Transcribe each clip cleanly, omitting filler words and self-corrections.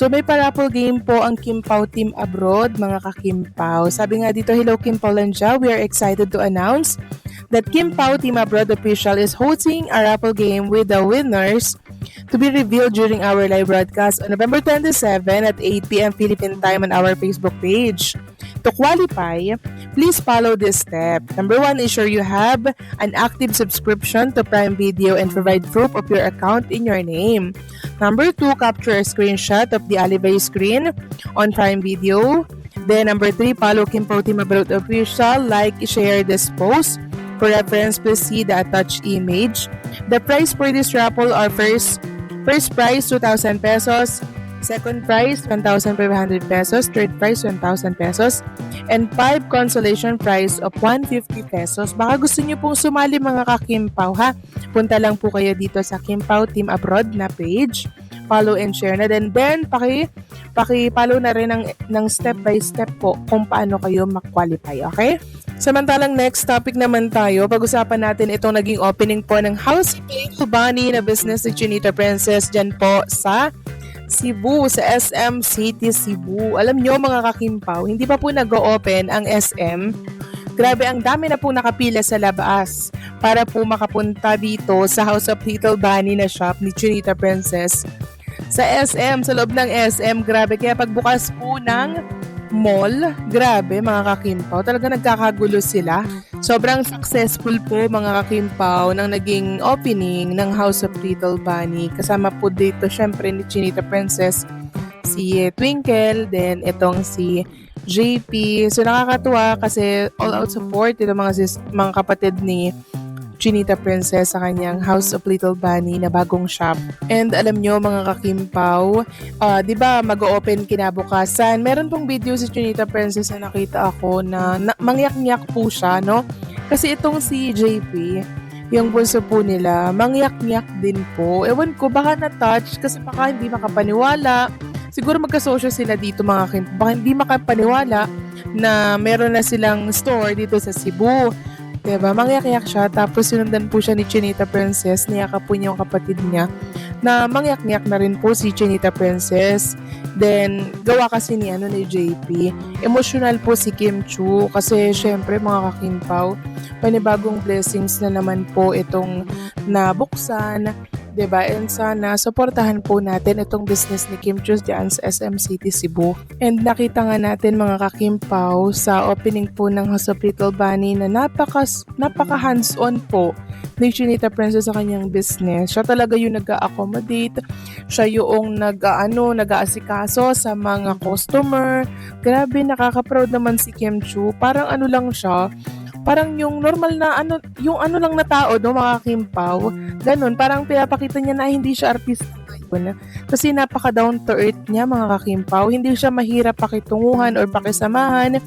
So may paraffle game po ang Kim Pao Team Abroad, mga ka-Kim Pao. Sabi nga dito, hello Kim Paulandia, we are excited to announce that Kim Pao Team Abroad official is hosting a raffle game with the winners to be revealed during our live broadcast on November 27 at 8 p.m. Philippine time on our Facebook page. To qualify, please follow this step. Number 1, ensure you have an active subscription to Prime Video and provide proof of your account in your name. Number 2, capture a screenshot of the Alibay screen on Prime Video. Then number 3, follow Kim Pao Team Abroad official, like, share this post. For reference, please see the attached image. The price for this raffle are first prize 2,000 pesos, second prize 1,500 pesos, third prize 1,000 pesos, and 5 consolation prize of 150 pesos. Baka gusto niyo pong sumali mga ka-Kim Pao ha. Punta lang po kayo dito sa Kim Pao Team Abroad na page. Follow and share na din. Then, paki-follow na rin ng step by step po kung paano kayo mag-qualify. Okay? Samantalang next topic naman tayo, pag-usapan natin itong naging opening po ng House of Bunny na business ni Chinita Princess dyan po sa Cebu, sa SM City, Cebu. Alam nyo mga ka-Kim Pao, hindi pa po nag-o-open ang SM. Grabe, ang dami na po nakapila sa labas para po makapunta dito sa House of Little Bunny na shop ni Chinita Princess. Sa SM, sa loob ng SM, grabe. Kaya pagbukas po ng mall, grabe mga ka-Kim Pao, talaga nagkakagulo sila. Sobrang successful po mga ka-Kim Pao ng naging opening ng House of Little Bunny. Kasama po dito syempre ni Chinita Princess si Twinkle, then itong si JP. So nakakatuwa kasi all out support ito mga kapatid ni Chinita Princess sa kanyang House of Little Bunny na bagong shop. And alam nyo mga ka-Kim Pao, di ba mag-o-open kinabukasan? Meron pong video si Chinita Princess na nakita ako na mangyak-ngyak po siya, no? Kasi itong si JP, yung bunso po nila, mangyak-ngyak din po. Ewan ko, baka na-touch kasi baka hindi makapaniwala. Siguro magkasosyo sila dito mga Kim Pao. Baka hindi makapaniwala na meron na silang store dito sa Cebu. Diba? Mangyak-ngyak siya, tapos sinundan po siya ni Chinita Princess, niyakap po niya yung kapatid niya, na mangyak-ngyak na rin po si Chinita Princess. Then, gawa kasi ni JP. Emotional po si Kim Chu, kasi syempre mga ka-Kim Pao, panibagong blessings na naman po itong nabuksan. Diba? And sana, supportahan po natin itong business ni Kim Chu dyan sa SM City, Cebu. And nakita nga natin mga ka-Kim Pao sa opening po ng House of Little Bunny na napaka hands-on po ni Chinita Princess sa kanyang business. Siya talaga yung nag-accommodate, siya yung nag-aasikaso sa mga customer. Grabe, nakaka-proud naman si Kim Chu. Parang lang siya, parang yung normal na lang na tao, no, mga Kim Pao. Ganun, parang pinapakita niya na hindi siya artista ngayon. Kasi napaka down to earth niya mga ka-Kim Pao. Hindi siya mahirap pakitunguhan or pakisamahan.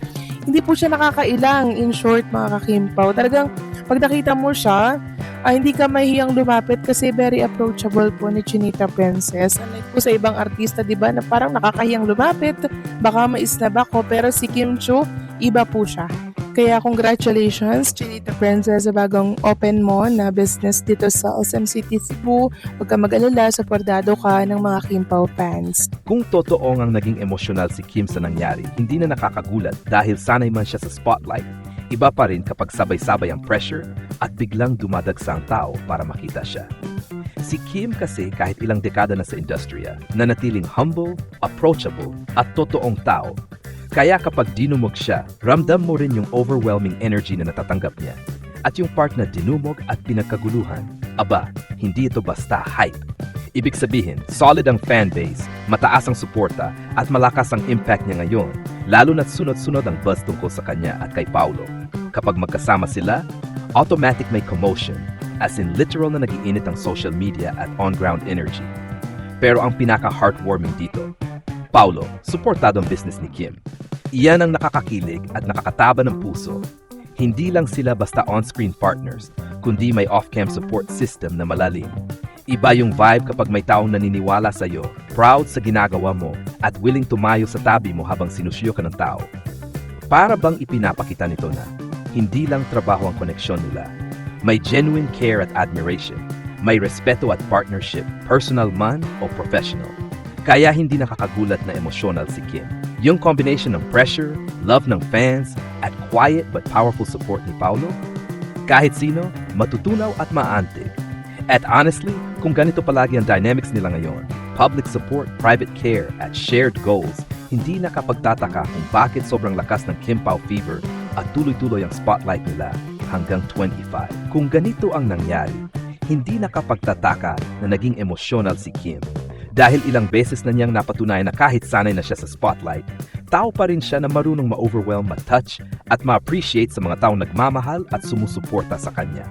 Hindi po siya nakakailang, in short mga ka-Kim Pao. Talagang pag nakita mo siya, hindi ka mahihiyang lumapit kasi very approachable po ni Chinita Princess. Unlike po sa ibang artista, di ba, na parang nakakahiyang lumapit, baka maisnab ako, pero si Kim Chu, iba po siya. Kaya congratulations, Chinita Princess, sa bagong open mo na business dito sa SM City, Cebu. Huwag ka mag-alala, supportado ka ng mga Kim Pao fans. Kung totoo ang naging emosyonal si Kim sa nangyari, hindi na nakakagulat dahil sanay man siya sa spotlight. Iba pa rin kapag sabay-sabay ang pressure at biglang dumadagsa ang tao para makita siya. Si Kim kasi kahit ilang dekada na sa industriya, nanatiling humble, approachable at totoong tao. Kaya kapag dinumog siya, ramdam mo rin yung overwhelming energy na natatanggap niya. At yung part na dinumog at pinagkaguluhan, aba, hindi ito basta hype. Ibig sabihin, solid ang fanbase, mataas ang suporta, at malakas ang impact niya ngayon, lalo na't sunod-sunod ang buzz tungkol sa kanya at kay Paulo. Kapag magkasama sila, automatic may commotion, as in literal na nagiinit ang social media at on-ground energy. Pero ang pinaka-heartwarming dito, Paulo, suportado ang business ni Kim. Iyan ang nakakakilig at nakakataba ng puso. Hindi lang sila basta on-screen partners, kundi may off-cam support system na malalim. Iba yung vibe kapag may taong naniniwala sa'yo, proud sa ginagawa mo, at willing tumayo sa tabi mo habang sinusyo ka ng tao. Para bang ipinapakita nito na hindi lang trabaho ang koneksyon nila. May genuine care at admiration. May respeto at partnership, personal man o professional. Kaya hindi nakakagulat na emosyonal si Kim. Yung combination ng pressure, love ng fans, at quiet but powerful support ni Paulo, kahit sino, matutunaw at maantig. At honestly, kung ganito palagi ang dynamics nila ngayon, public support, private care, at shared goals, hindi nakapagtataka kung bakit sobrang lakas ng Kim Pao fever at tuloy-tuloy ang spotlight nila hanggang 25. Kung ganito ang nangyari, hindi nakapagtataka na naging emosyonal si Kim. Dahil ilang beses na niyang napatunayan na kahit sanay na siya sa spotlight, tao pa rin siya na marunong ma-overwhelm, ma-touch, at ma-appreciate sa mga taong nagmamahal at sumusuporta sa kanya.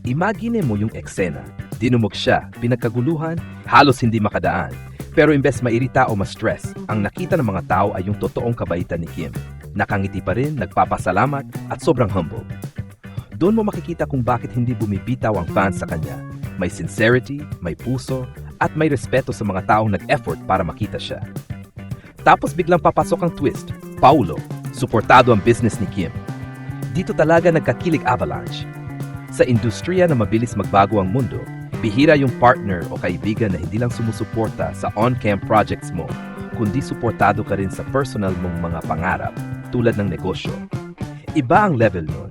Imagine mo yung eksena. Dinumog siya, pinagkaguluhan, halos hindi makadaan. Pero imbes mairita o ma-stress, ang nakita ng mga tao ay yung totoong kabaitan ni Kim. Nakangiti pa rin, nagpapasalamat, at sobrang humble. Doon mo makikita kung bakit hindi bumibitaw ang fans sa kanya. May sincerity, may puso, at may respeto sa mga taong nag-effort para makita siya. Tapos biglang papasok ang twist. Paulo, suportado ang business ni Kim. Dito talaga nagkakilig avalanche. Sa industriya na mabilis magbago ang mundo, bihira yung partner o kaibigan na hindi lang sumusuporta sa on-cam projects mo, kundi suportado ka rin sa personal mong mga pangarap, tulad ng negosyo. Iba ang level nun.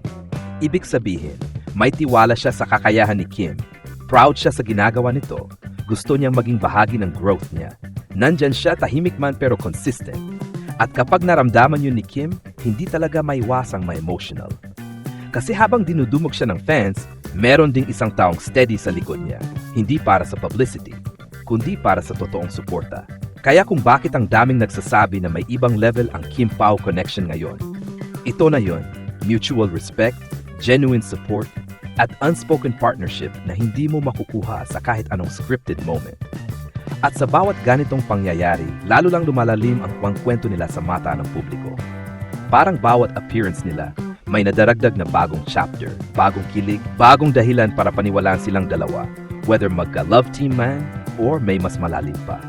Ibig sabihin, may tiwala siya sa kakayahan ni Kim. Proud siya sa ginagawa nito. Gusto niyang maging bahagi ng growth niya. Nandyan siya, tahimik man pero consistent. At kapag naramdaman yun ni Kim, hindi talaga maiwasang ma-emotional. Kasi habang dinudumog siya ng fans, meron ding isang taong steady sa likod niya. Hindi para sa publicity, kundi para sa totoong suporta. Kaya kung bakit ang daming nagsasabi na may ibang level ang Kim Pao connection ngayon. Ito na yon, mutual respect, genuine support, at unspoken partnership na hindi mo makukuha sa kahit anong scripted moment. At sa bawat ganitong pangyayari, lalo lang lumalalim ang kwento nila sa mata ng publiko. Parang bawat appearance nila, may nadaragdag na bagong chapter, bagong kilig, bagong dahilan para paniwalaan silang dalawa, whether magka-love team man or may mas malalim pa.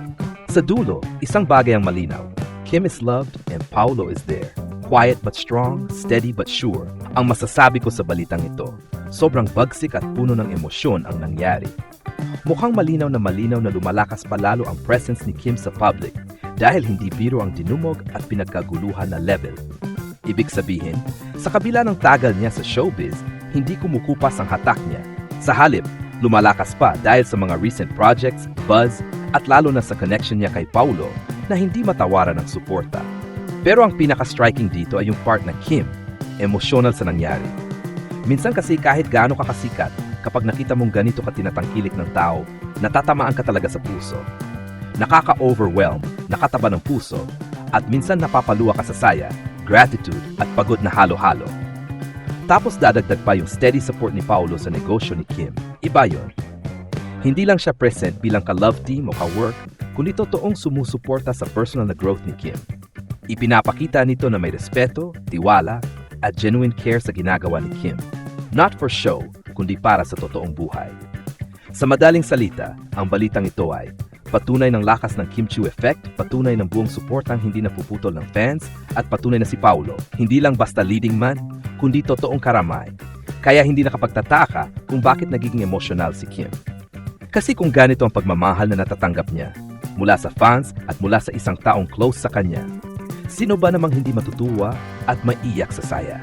Sa dulo, isang bagay ang malinaw. Kim is loved and Paulo is there. Quiet but strong, steady but sure. Ang masasabi ko sa balitang ito, sobrang bagsik at puno ng emosyon ang nangyari. Mukhang malinaw na lumalakas pa lalo ang presence ni Kim sa public dahil hindi biro ang dinumog at pinagkaguluhan na level. Ibig sabihin, sa kabila ng tagal niya sa showbiz, hindi kumukupas ang hatak niya. Sa halip, lumalakas pa dahil sa mga recent projects, buzz, at lalo na sa connection niya kay Paulo na hindi matawaran ng suporta. Pero ang pinaka-striking dito ay yung part na Kim, emotional sa nangyari. Minsan kasi kahit gaano ka kasikat, kapag nakita mong ganito ka tinatangkilik ng tao, natatamaan ka talaga sa puso. Nakaka-overwhelm, nakataba ng puso, at minsan napapaluwa ka sa saya, gratitude at pagod na halo-halo. Tapos dadagdag pa yung steady support ni Paulo sa negosyo ni Kim. Iba yon. Hindi lang siya present bilang ka-love team o ka-work, kundi totoong sumusuporta sa personal na growth ni Kim. Ipinapakita nito na may respeto, tiwala, at genuine care sa ginagawa ni Kim. Not for show, kundi para sa totoong buhay. Sa madaling salita, ang balitang ito ay patunay ng lakas ng Kim Chiu effect, patunay ng buong suportang hindi napuputol ng fans, at patunay na si Paulo, hindi lang basta leading man, kundi totoong karamay. Kaya hindi nakapagtataka kung bakit nagiging emotional si Kim. Kasi kung ganito ang pagmamahal na natatanggap niya, mula sa fans at mula sa isang taong close sa kanya, sino ba namang hindi matutuwa at maiyak sa saya?